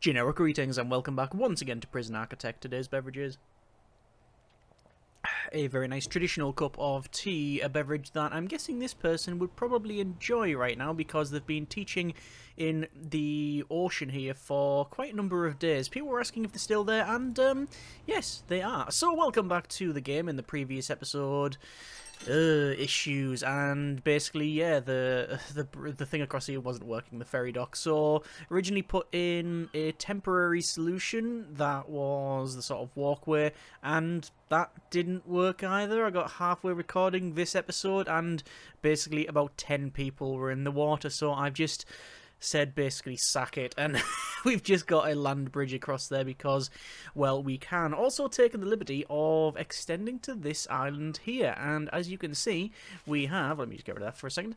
Generic greetings and welcome back once again to Prison Architect. Today's beverages. A very nice traditional cup of tea, a beverage that I'm guessing this person would probably enjoy right now because they've been teaching in the ocean here for quite a number of days. People were asking if they're still there, and yes, they are. So welcome back to the game. In the previous episode, issues, and basically, yeah, the thing across here wasn't working, the ferry dock. So originally put in a temporary solution that was the sort of walkway, and that didn't work either. I got halfway recording this episode, and basically about 10 people were in the water. So I've just said basically sack it, and we've just got a land bridge across there because, well, we can. Also taken the liberty of extending to this island here, and as you can see, we have, let me just get rid of that for a second,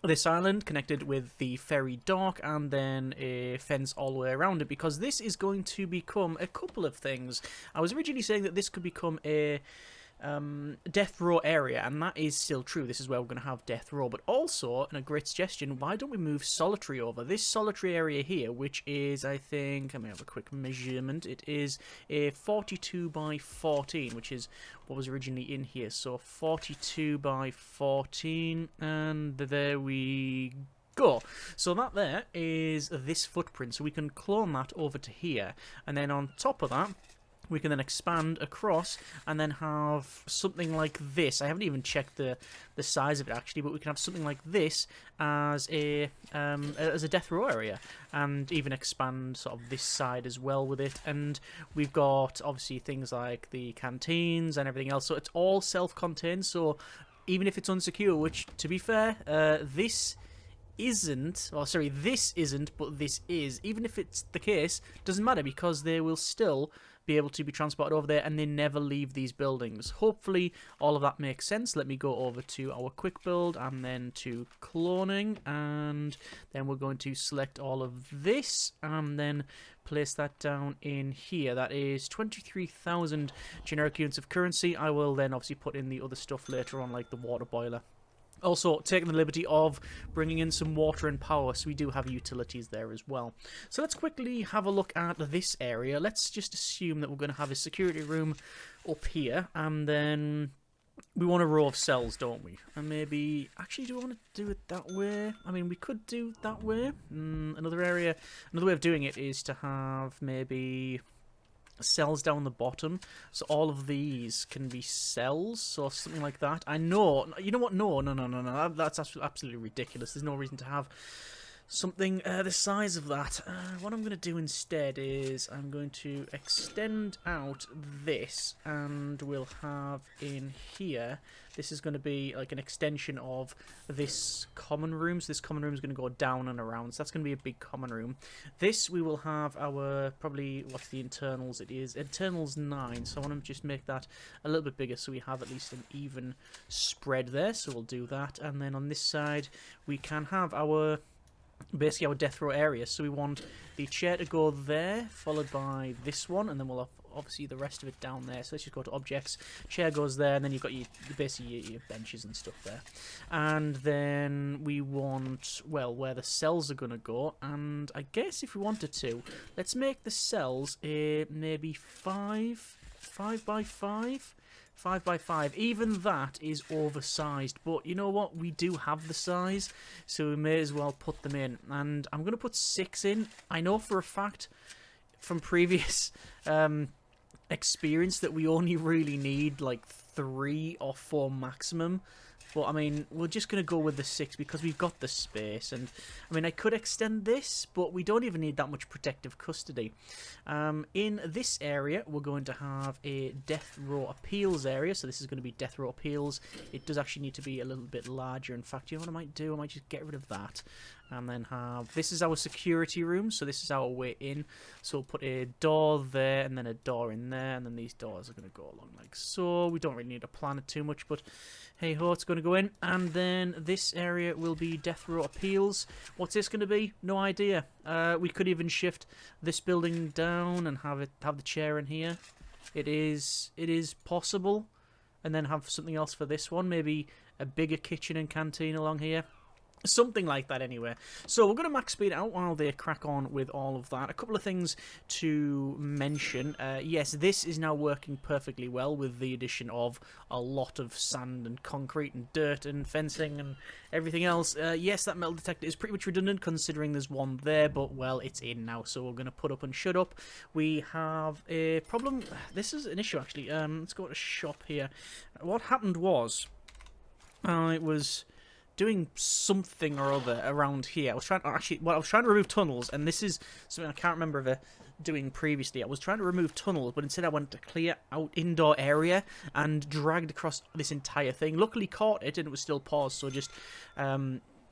this island connected with the ferry dock, and then a fence all the way around it, because this is going to become a couple of things. I was originally saying that this could become a death row area, and that is still true. This is where we're going to have death row, but also, and a great suggestion, why don't we move solitary over? This solitary area here, which is, I think, let me have a quick measurement, it is a 42 by 14, which is what was originally in here. So 42 by 14, and there we go. So that there is this footprint, so we can clone that over to here, and then on top of that we can then expand across and then have something like this. I haven't even checked the size of it actually, but we can have something like this as a death row area, and even expand sort of this side as well with it. And we've got obviously things like the canteens and everything else, so it's all self-contained. So even if it's unsecure, which to be fair, this isn't, or sorry, this isn't, but this is. Even if it's the case, doesn't matter, because they will still be able to be transported over there, and they never leave these buildings. Hopefully all of that makes sense. Let me go over to our quick build and then to cloning, and then we're going to select all of this and then place that down in here. That is 23,000 generic units of currency. I will then obviously put in the other stuff later on, like the water boiler. Also, taking the liberty of bringing in some water and power, so we do have utilities there as well. So let's quickly have a look at this area. Let's just assume that we're going to have a security room up here, and then we want a row of cells, don't we? And maybe, actually, do we want to do it that way? I mean, we could do it that way. Another way of doing it is to have maybe cells down the bottom, so all of these can be cells or something like that. I know, you know what, no, that's absolutely ridiculous. There's no reason to have something the size of that. What I'm going to do instead is I'm going to extend out this, and we'll have in here, this is going to be like an extension of this common room. So this common room is going to go down and around, so that's going to be a big common room. This, we will have our, probably, what's the internals? It is internals 9, so I want to just make that a little bit bigger so we have at least an even spread there. So we'll do that, and then on this side we can have our, basically our death row area. So we want the chair to go there, followed by this one, and then we'll have obviously the rest of it down there. So let's just go to objects, chair goes there, and then you've got basically your benches and stuff there. And then we want, well, where the cells are going to go, and I guess if we wanted to, let's make the cells maybe 5 by 5. 5 by 5. Even that is oversized, but you know what? We do have the size, so we may as well put them in. And I'm going to put 6 in. I know for a fact from previous experience that we only really need like 3 or 4 maximum. But, I mean, we're just going to go with the 6 because we've got the space. And, I mean, I could extend this, but we don't even need that much protective custody. In this area, we're going to have a death row appeals area. So this is going to be death row appeals. It does actually need to be a little bit larger. In fact, you know what I might do? I might just get rid of that. And then have, this is our security room, so this is our way in. So we'll put a door there, and then a door in there, and then these doors are going to go along like so. We don't really need to plan it too much, but hey ho, it's going to go in. And then this area will be death row appeals. What's this going to be? No idea. We could even shift this building down and have the chair in here. It is possible. And then have something else for this one, maybe a bigger kitchen and canteen along here. Something like that anyway. So we're going to max speed out while they crack on with all of that. A couple of things to mention. Yes, this is now working perfectly well with the addition of a lot of sand and concrete and dirt and fencing and everything else. Yes, that metal detector is pretty much redundant considering there's one there, but well, it's in now, so we're going to put up and shut up. We have a problem. This is an issue actually. Let's go to shop here. What happened was it was doing something or other around here. I was trying to remove tunnels, and this is something I can't remember ever doing previously. I was trying to remove tunnels, but instead I went to clear out indoor area and dragged across this entire thing. Luckily caught it and it was still paused, so just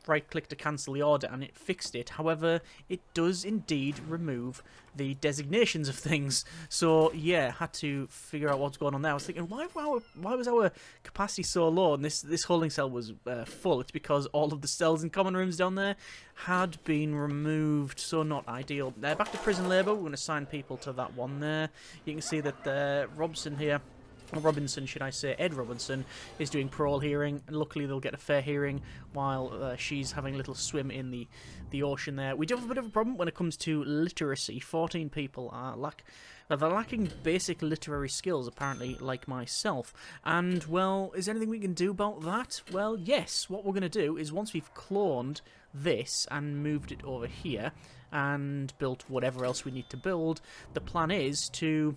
right click to cancel the order and it fixed it. However, it does indeed remove the designations of things. So yeah, had to figure out what's going on there. I was thinking, why was our capacity so low and this holding cell was full? It's because all of the cells and common rooms down there had been removed, so not ideal. Back to prison labour, we're going to assign people to that one there. You can see that Robson here, Robinson, should I say, Ed Robinson, is doing parole hearing, and luckily they'll get a fair hearing while she's having a little swim in the ocean there. We do have a bit of a problem when it comes to literacy. 14 people are they're lacking basic literary skills, apparently, like myself. And, well, is there anything we can do about that? Well, yes. What we're going to do is once we've cloned this and moved it over here and built whatever else we need to build, the plan is to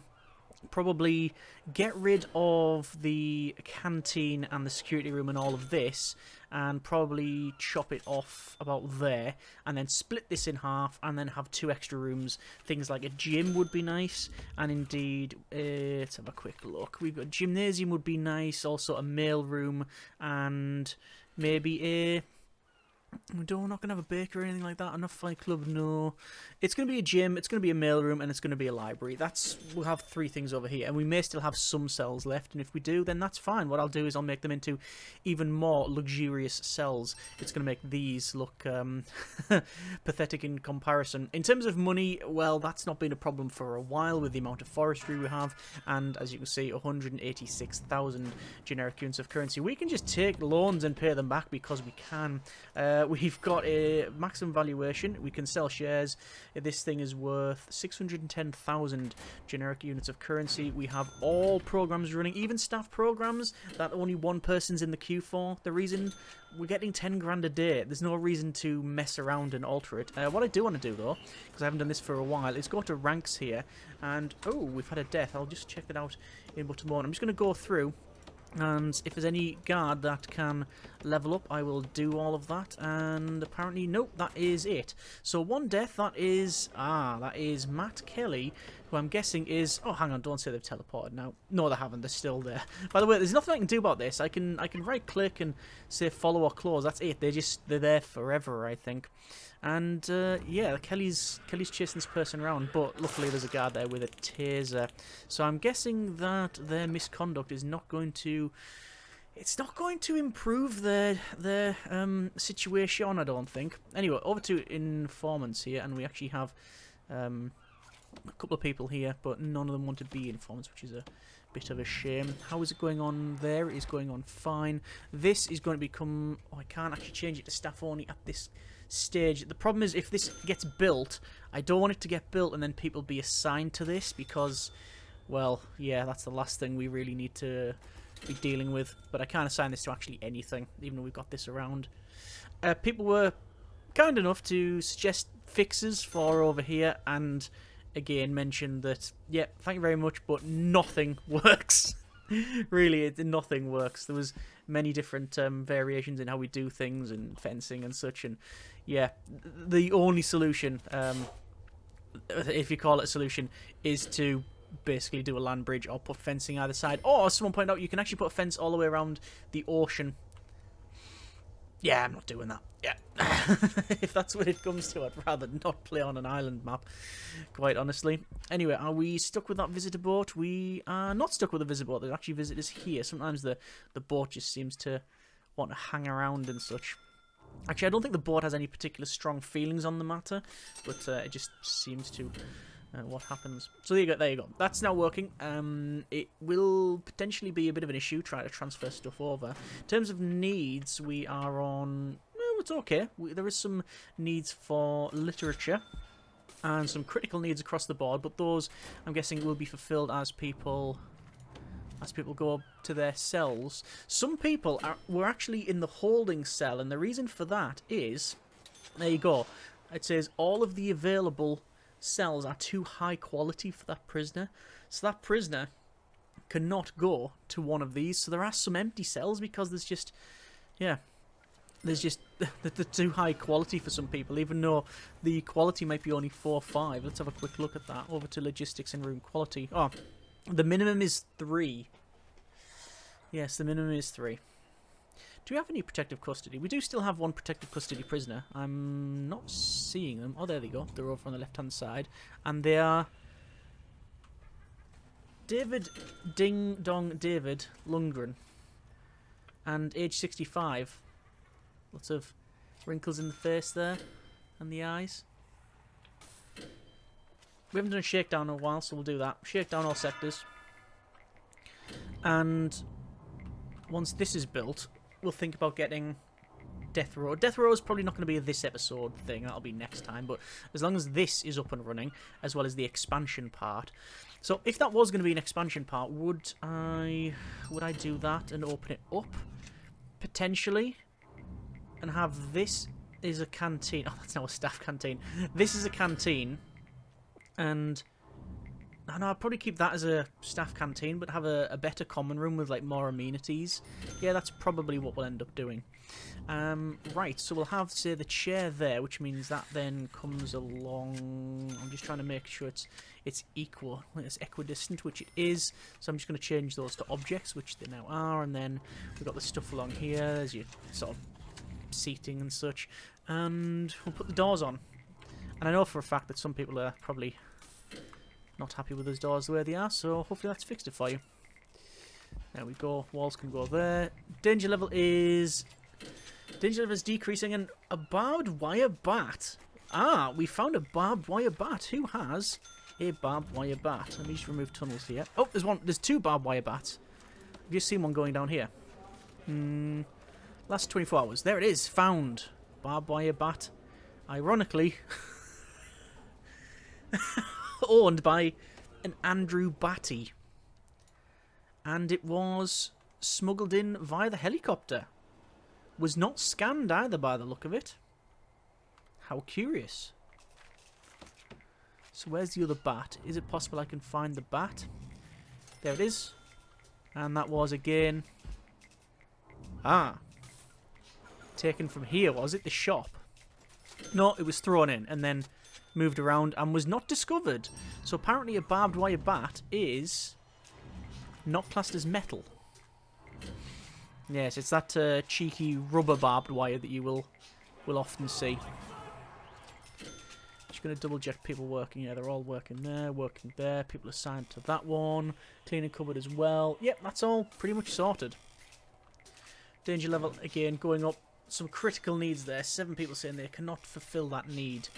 probably get rid of the canteen and the security room and all of this, and probably chop it off about there, and then split this in half, and then have 2 extra rooms. Things like a gym would be nice, and indeed, let's have a quick look. We've got a gymnasium would be nice, also a mail room, and maybe a... We're not going to have a bakery or anything like that. Enough fight club, no. It's going to be a gym, it's going to be a mailroom, and it's going to be a library. We'll have 3 things over here, and we may still have some cells left, and if we do, then that's fine. What I'll do is I'll make them into even more luxurious cells. It's going to make these look pathetic in comparison. In terms of money, well, that's not been a problem for a while with the amount of forestry we have, and as you can see, 186,000 generic units of currency. We can just take loans and pay them back because we can. We've got a maximum valuation. We can sell shares. This thing is worth 610,000 generic units of currency. We have all programs running, even staff programs that only one person's in the queue for. The reason we're getting 10 grand a day, there's no reason to mess around and alter it. What I do want to do though, because I haven't done this for a while, is go to ranks here, and oh, we've had a death. I'll just check it out in but a moment. I'm just going to go through, and if there's any guard that can level up, I will do all of that. And apparently, nope, that is it. So 1 death, that is Matt Kelly, who I'm guessing is... Oh, hang on, don't say they've teleported now. No, they haven't, they're still there. By the way, there's nothing I can do about this. I can right-click and say follow or close, that's it. They're there forever, I think. And, yeah, Kelly's chasing this person around, but luckily there's a guard there with a taser. So I'm guessing that their misconduct is not going to... It's not going to improve their situation, I don't think. Anyway, over to informants here, and we actually have a couple of people here, but none of them want to be informants, which is a bit of a shame. How is it going on there? It is going on fine. This is going to become... Oh, I can't actually change it to staff only at this stage. The problem is if this gets built, I don't want it to get built and then people be assigned to this because, well, yeah, that's the last thing we really need to be dealing with. But I can't assign this to actually anything, even though we've got this around. People were kind enough to suggest fixes for over here, and again mentioned that, yeah, thank you very much, but nothing works. Really, nothing works. There was many different variations in how we do things and fencing and such, and yeah, the only solution, if you call it a solution, is to basically do a land bridge or put fencing either side. Or, as someone pointed out, you can actually put a fence all the way around the ocean. Yeah, I'm not doing that. Yeah. If that's what it comes to, I'd rather not play on an island map, quite honestly. Anyway, are we stuck with that visitor boat? We are not stuck with the visitor boat. There's actually visitors here. Sometimes the boat just seems to want to hang around and such. Actually, I don't think the boat has any particular strong feelings on the matter, but it just seems to... what happens. So there you go. That's now working. It will potentially be a bit of an issue trying to transfer stuff over. In terms of needs, we are on... Well, it's okay. There is some needs for literature and some critical needs across the board, but those, I'm guessing, will be fulfilled as people go up to their cells. Some people were actually in the holding cell, and the reason for that is, there you go, it says all of the available cells are too high quality for that prisoner. So that prisoner cannot go to one of these. So there are some empty cells because there's just the too high quality for some people, even though the quality might be only 4 or 5. Let's have a quick look at that. Over to logistics and room quality. Oh, the minimum is 3. Yes, the minimum is 3. Do we have any protective custody? We do still have one protective custody prisoner. I'm not seeing them. Oh, there they go. They're over on the left-hand side. And they are David Ding Dong David Lundgren. And age 65. Lots of wrinkles in the face there. And the eyes. We haven't done a shakedown in a while, so we'll do that. Shakedown all sectors. And once this is built, we'll think about getting Death Row. Death Row is probably not going to be a this episode thing. That'll be next time. But as long as this is up and running, as well as the expansion part. So if that was going to be an expansion part, would I do that and open it up? Potentially. And have this is a canteen. Oh, that's now a staff canteen. This is a canteen. And I know I'd probably keep that as a staff canteen, but have a better common room with like more amenities. Yeah, that's probably what we'll end up doing. Right, so we'll have, say, the chair there, which means that then comes along. I'm just trying to make sure it's equal, it's equidistant, which it is. So I'm just going to change those to objects, which they now are, and then we've got the stuff along here. There's your sort of seating and such, and we'll put the doors on. And I know for a fact that some people are probably not happy with those doors the way they are, so hopefully that's fixed it for you. There we go. Walls can go there. Danger level is decreasing, and a barbed wire bat. Ah, we found a barbed wire bat. Who has a barbed wire bat? Let me just remove tunnels here. Oh, there's one. There's 2 barbed wire bats. I've just seen one going down here. Last 24 hours. There it is. Found. Barbed wire bat. Ironically, owned by an Andrew Batty. And it was smuggled in via the helicopter. Was not scanned either by the look of it. How curious. So where's the other bat? Is it possible I can find the bat? There it is. And that was again... Ah. Taken from here, was it? The shop. No, it was thrown in and then moved around and was not discovered. So apparently a barbed wire bat is not classed as metal. Yes, it's that cheeky rubber barbed wire that you will often see. Just going to double check people working. Yeah, they're all working there, working there. People assigned to that one. Cleaning cupboard as well. Yep, that's all pretty much sorted. Danger level, again, going up. Some critical needs there. 7 people saying they cannot fulfill that need.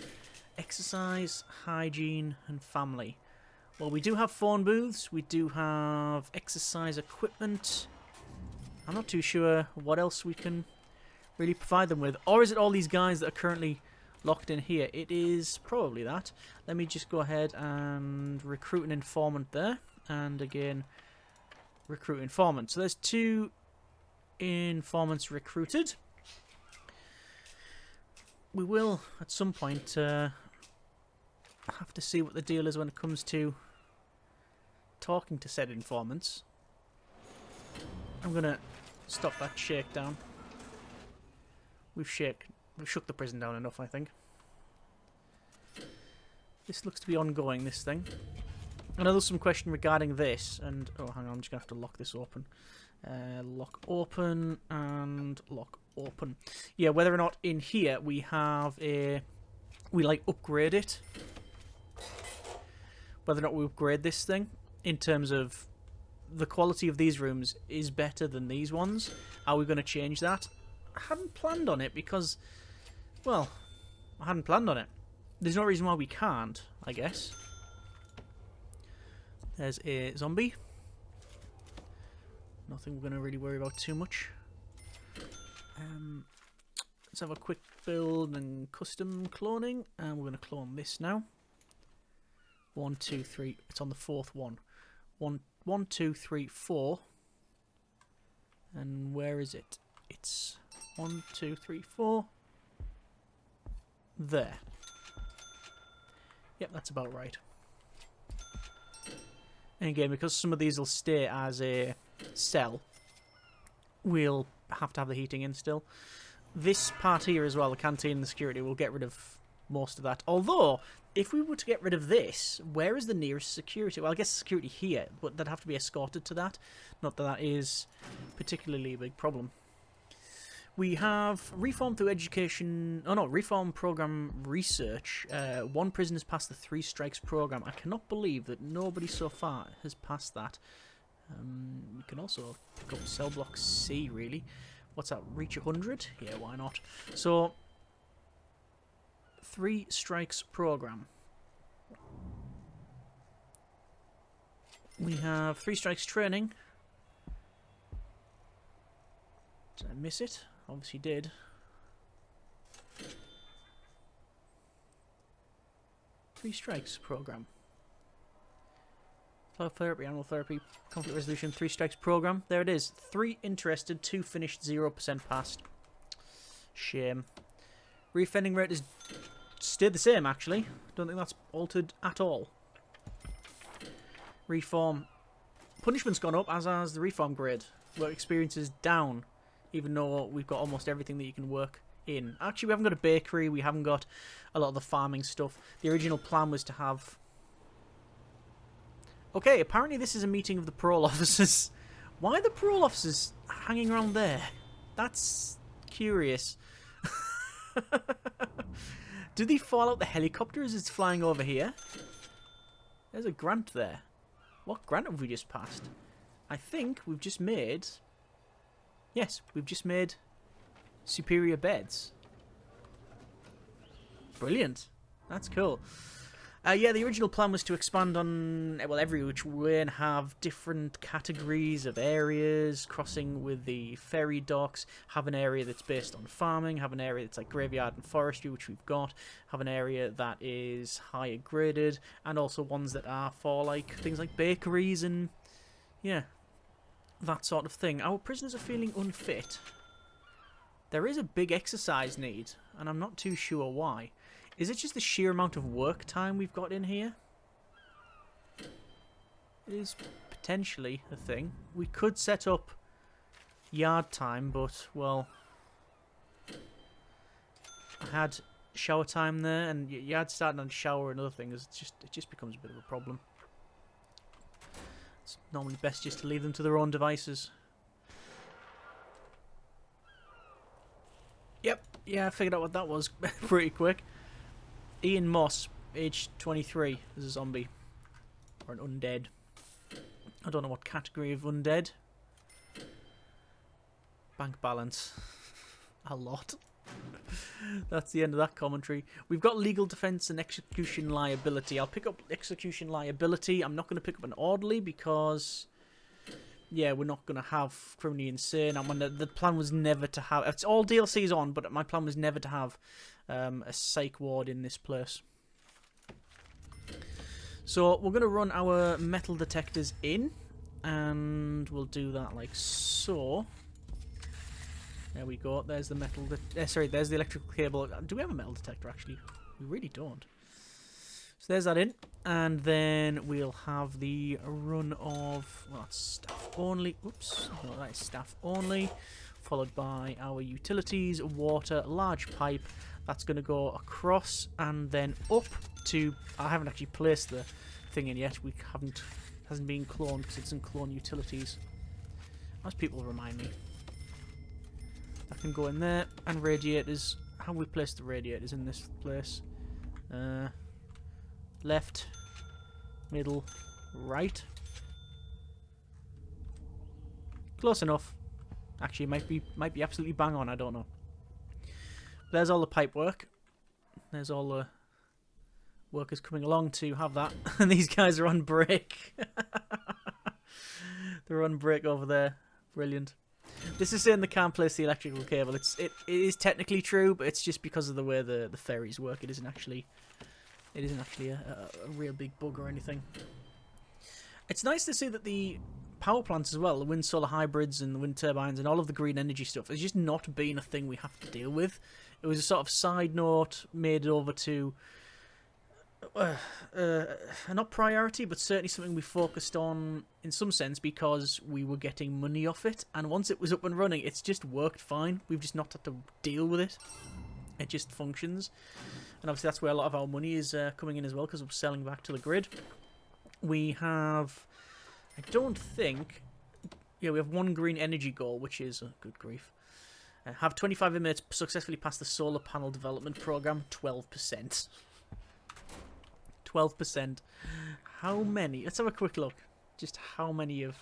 Exercise, hygiene, and family. Well, we do have phone booths. We do have exercise equipment. I'm not too sure what else we can really provide them with. Or is it all these guys that are currently locked in here? It is probably that. Let me just go ahead and recruit an informant there. And again, recruit informant. So there's 2 informants recruited. We will, at some point, have to see what the deal is when it comes to talking to said informants. I'm going to stop that shakedown. We've shook the prison down enough, I think. This looks to be ongoing, this thing. I know there's some question regarding this, and... Oh, hang on, I'm just going to have to lock this open. Lock open, and lock open. Yeah, whether or not in here we have a... We, like, upgrade it. Whether or not we upgrade this thing, in terms of... The quality of these rooms is better than these ones. Are we going to change that? I hadn't planned on it because... Well, I hadn't planned on it. There's no reason why we can't, I guess. There's a zombie. Nothing we're going to really worry about too much. Let's have a quick build and custom cloning, and we're going to clone this now. 1, 2, 3. It's on the fourth one. 1, 2, 3, 4. And where is it? It's 1, 2, 3, 4. There. Yep, that's about right. And again, because some of these will stay as a cell, we'll have to have the heating in still. This part here as well, the canteen and the security, will get rid of most of that. Although, if we were to get rid of this, where is the nearest security? Well, I guess security here, but they'd have to be escorted to that. Not that that is particularly a big problem. We have reform through education... Oh no, reform program research. 1 prison has passed the 3 strikes program. I cannot believe that nobody so far has passed that. We can also pick up cell block C, really. What's that? Reach 100? Yeah, why not? So, 3 strikes program. We have 3 strikes training. Did I miss it? Obviously did. Three strikes program. Cloud therapy, animal therapy, conflict resolution, 3 strikes program. There it is. 3 interested, 2 finished, 0% passed. Shame. Reoffending rate is stayed the same, actually. Don't think that's altered at all. Reform. Punishment's gone up, as has the reform grade. Work experience is down, even though we've got almost everything that you can work in. Actually, we haven't got a bakery, we haven't got a lot of the farming stuff. The original plan was to have... Okay, apparently this is a meeting of the parole officers. Why are the parole officers hanging around there? That's curious. Do they fall out the helicopter as it's flying over here? There's a grant there. What grant have we just passed? I think we've just made... Yes, we've just made superior beds. Brilliant. That's cool. Yeah, the original plan was to expand on, well, every which way and have different categories of areas, crossing with the ferry docks, have an area that's based on farming, have an area that's like graveyard and forestry, which we've got, have an area that is higher graded, and also ones that are for like things like bakeries and, yeah, that sort of thing. Our prisoners are feeling unfit. There is a big exercise need, and I'm not too sure why. Is it just the sheer amount of work time we've got in here? It is potentially a thing. We could set up yard time, but, well... I had shower time there, and yard starting on shower and other things, it just becomes a bit of a problem. It's normally best just to leave them to their own devices. Yep, yeah, I figured out what that was pretty quick. Ian Moss, age 23, is a zombie. Or an undead. I don't know what category of undead. Bank balance. A lot. That's the end of that commentary. We've got legal defence and execution liability. I'll pick up execution liability. I'm not going to pick up an orderly because... Yeah, we're not going to have criminally insane. The plan was never to have... It's all DLC's on, but my plan was never to have a psych ward in this place. So we're going to run our metal detectors in, and we'll do that like so. There we go. There's the metal... sorry, there's the electrical cable. Do we have a metal detector, actually? We really don't. So there's that in, and then we'll have the run of, well, that's staff only, oops, no, that is staff only, followed by our utilities, water, large pipe, that's going to go across and then up to, I haven't actually placed the thing in yet, hasn't been cloned because it's in clone utilities, as people remind me. That can go in there, and radiators, how have we placed the radiators in this place? Left, middle, right. Close enough. Actually, might be absolutely bang on. I don't know. There's all the pipe work. There's all the workers coming along to have that, and these guys are on break. They're on break over there. Brilliant. This is saying they can't place the electrical cable. It is technically true, but it's just because of the way the ferries work. It isn't actually a real big bug or anything. It's nice to see that the power plants as well, the wind solar hybrids and the wind turbines and all of the green energy stuff, has just not been a thing we have to deal with. It was a sort of side note made over to not priority, but certainly something we focused on in some sense because we were getting money off it, and once it was up and running, it's just worked fine. We've just not had to deal with it. It just functions, and obviously that's where a lot of our money is coming in as well, because we're selling back to the grid. We have, I don't think, yeah, we have one green energy goal, which is, good grief, have 25 inmates successfully pass the solar panel development program. 12%. 12%. How many? Let's have a quick look. Just how many have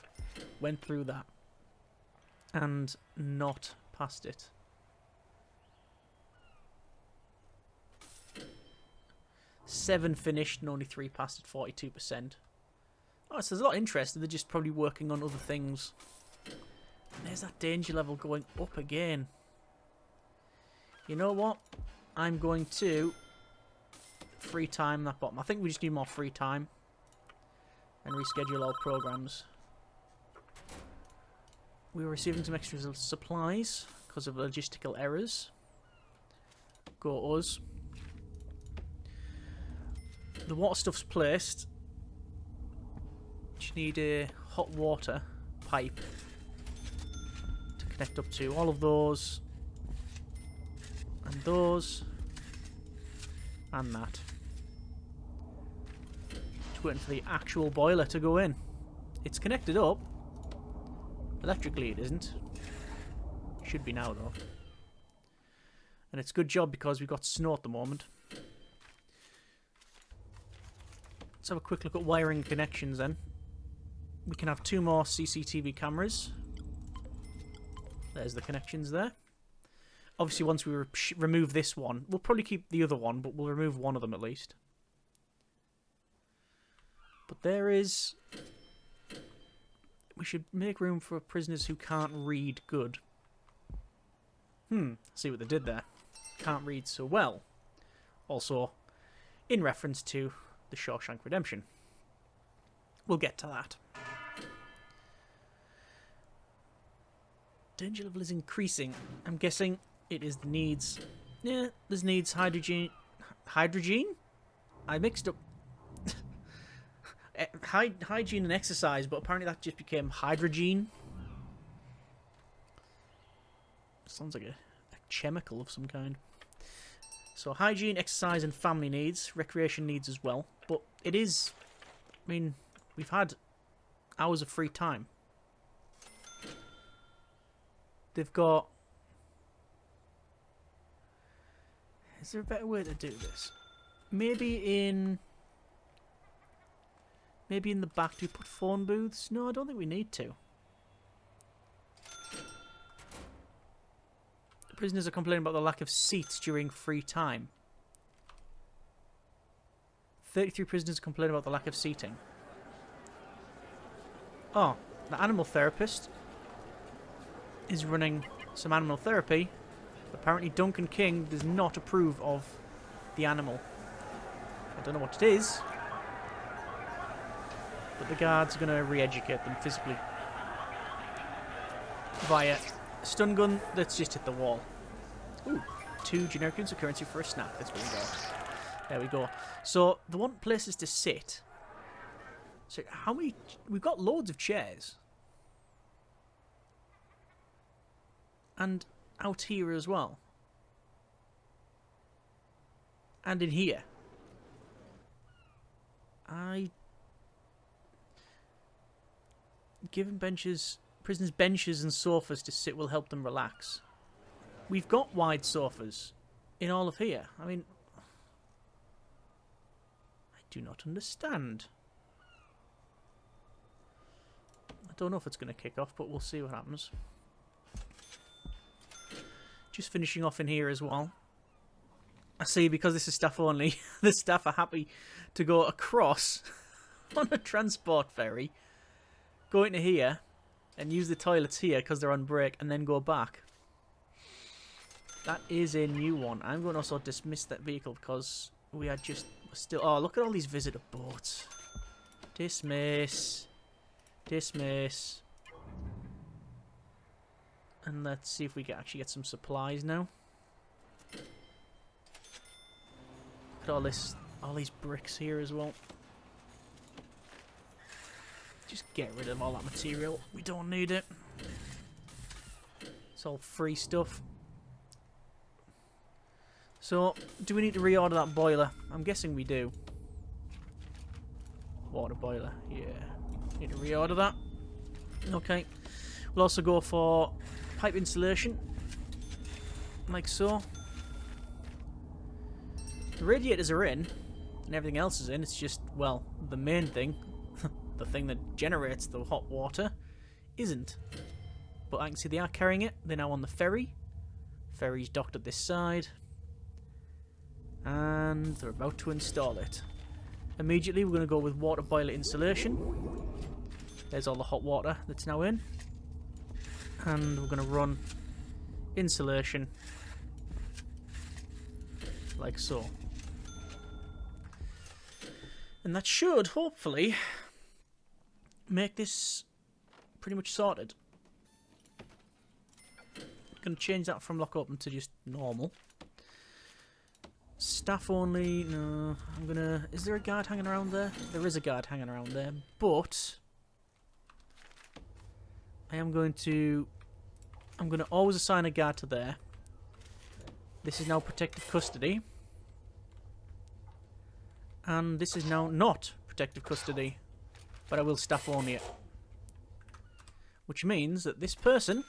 went through that and not passed it. Seven finished and only 3 passed at 42%. Oh, so there's a lot of interest. They're just probably working on other things. And there's that danger level going up again. You know what? I'm going to free time that bottom. I think we just need more free time and reschedule all programs. We were receiving some extra supplies because of logistical errors. Go us. The water stuff's placed. Just need a hot water pipe to connect up to all of those and those and that. Just waiting for the actual boiler to go in. It's connected up. Electrically it isn't. Should be now though. And it's a good job because we've got snow at the moment. Let's have a quick look at wiring connections then. We can have 2 more CCTV cameras. There's the connections there. Obviously once we remove this one, we'll probably keep the other one, but we'll remove one of them at least. But there is... We should make room for prisoners who can't read good. See what they did there. Can't read so well. Also, in reference to the Shawshank Redemption. We'll get to that. Danger level is increasing. I'm guessing it is the needs. Yeah, there's needs hydrogen. Hydrogen? I mixed up hygiene and exercise, but apparently that just became hydrogen. Sounds like a chemical of some kind. So hygiene, exercise, and family needs. Recreation needs as well. But it is... I mean, we've had hours of free time. They've got... Is there a better way to do this? Maybe in the back, do we put phone booths? No, I don't think we need to. The prisoners are complaining about the lack of seats during free time. 33 prisoners complain about the lack of seating. Oh, the animal therapist is running some animal therapy. Apparently Duncan King does not approve of the animal. I don't know what it is, but the guards are going to re-educate them physically via a stun gun that's just hit the wall. Ooh, 2 generic units of currency for a snack. That's what we got. There we go. So the one places to sit. So how many? We've got loads of chairs, and out here as well, and in here. Given prisoners benches and sofas to sit will help them relax. We've got wide sofas in all of here. I mean, I do not understand. I don't know if it's going to kick off, but we'll see what happens. Just finishing off in here as well. I see, because this is staff only, the staff are happy to go across on a transport ferry, go into here, and use the toilets here because they're on break, and then go back. That is a new one. I'm going to also dismiss that vehicle because we are just still... Oh, look at all these visitor boats. Dismiss. Dismiss. And let's see if we can actually get some supplies now. Look at all these bricks here as well. Just get rid of all that material. We don't need it. It's all free stuff. So, do we need to reorder that boiler? I'm guessing we do. Water boiler, yeah. Need to reorder that. Okay. We'll also go for pipe insulation. Like so. The radiators are in, and everything else is in. It's just, well, the main thing, the thing that generates the hot water, isn't. But I can see they are carrying it. They're now on the ferry. Ferry's docked at this side. And they're about to install it. Immediately we're going to go with water boiler insulation. There's all the hot water that's now in. And we're going to run insulation like so. And that should, hopefully, make this pretty much sorted. Going to change that from lock open to just normal. Staff only, no, I'm gonna... Is there a guard hanging around there? There is a guard hanging around there, but... I'm going to always assign a guard to there. This is now protective custody. And this is now not protective custody, but I will staff only it. Which means that this person...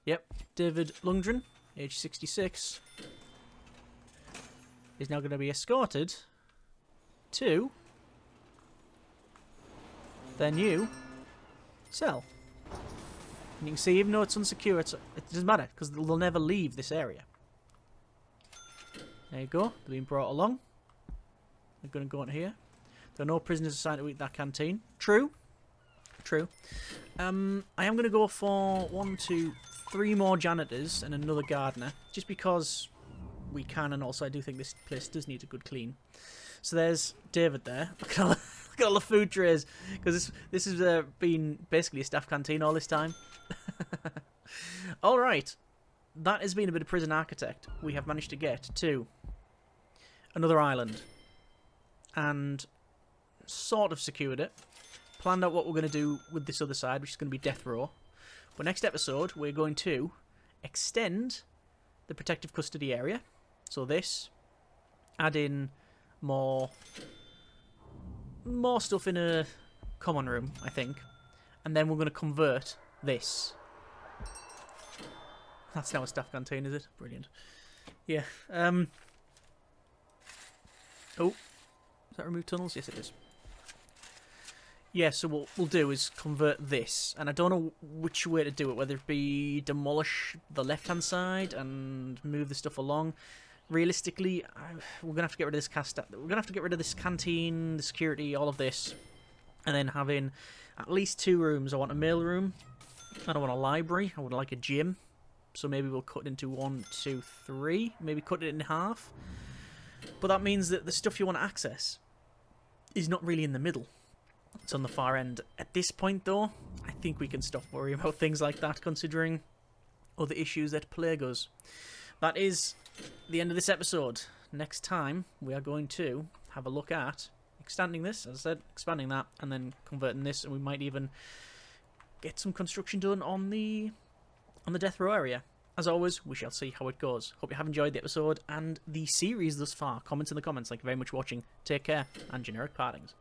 Yep, David Lundgren, age 66... is now going to be escorted to their new cell. And you can see, even though it's unsecure, it doesn't matter, because they'll never leave this area. There you go. They're being brought along. They're going to go into here. There are no prisoners assigned to eat that canteen. True. True. I am going to go for 1, 2, 3 more janitors and another gardener, just because... we can, and also I do think this place does need a good clean. So there's David there. Look at all the food trays, because this has been basically a staff canteen all this time. Alright, that has been a bit of prison architect. We have managed to get to another island and sort of secured it. Planned out what we're going to do with this other side, which is going to be death row. But next episode we're going to extend the protective custody area. So this, add in more stuff in a common room, I think. And then we're going to convert this. That's now a staff canteen, is it? Brilliant. Yeah. Oh, does that remove tunnels? Yes, it is. Yeah, so what we'll do is convert this. And I don't know which way to do it, whether it be demolish the left-hand side and move the stuff along. Realistically, we're gonna have to get rid of this we're gonna have to get rid of this canteen, the security, all of this, and then having at least 2 rooms. I want a mail room. I don't want a library. I would like a gym. So maybe we'll cut it into 1, 2, 3. Maybe cut it in half. But that means that the stuff you want to access is not really in the middle. It's on the far end. At this point, though, I think we can stop worrying about things like that, considering other issues that plague us. That is the end of this episode. Next time, we are going to have a look at extending this, as I said, expanding that, and then converting this, and we might even get some construction done on the death row area. As always, we shall see how it goes. Hope you have enjoyed the episode and the series thus far. Comments in the comments. Thank you very much for watching. Take care, and generic partings.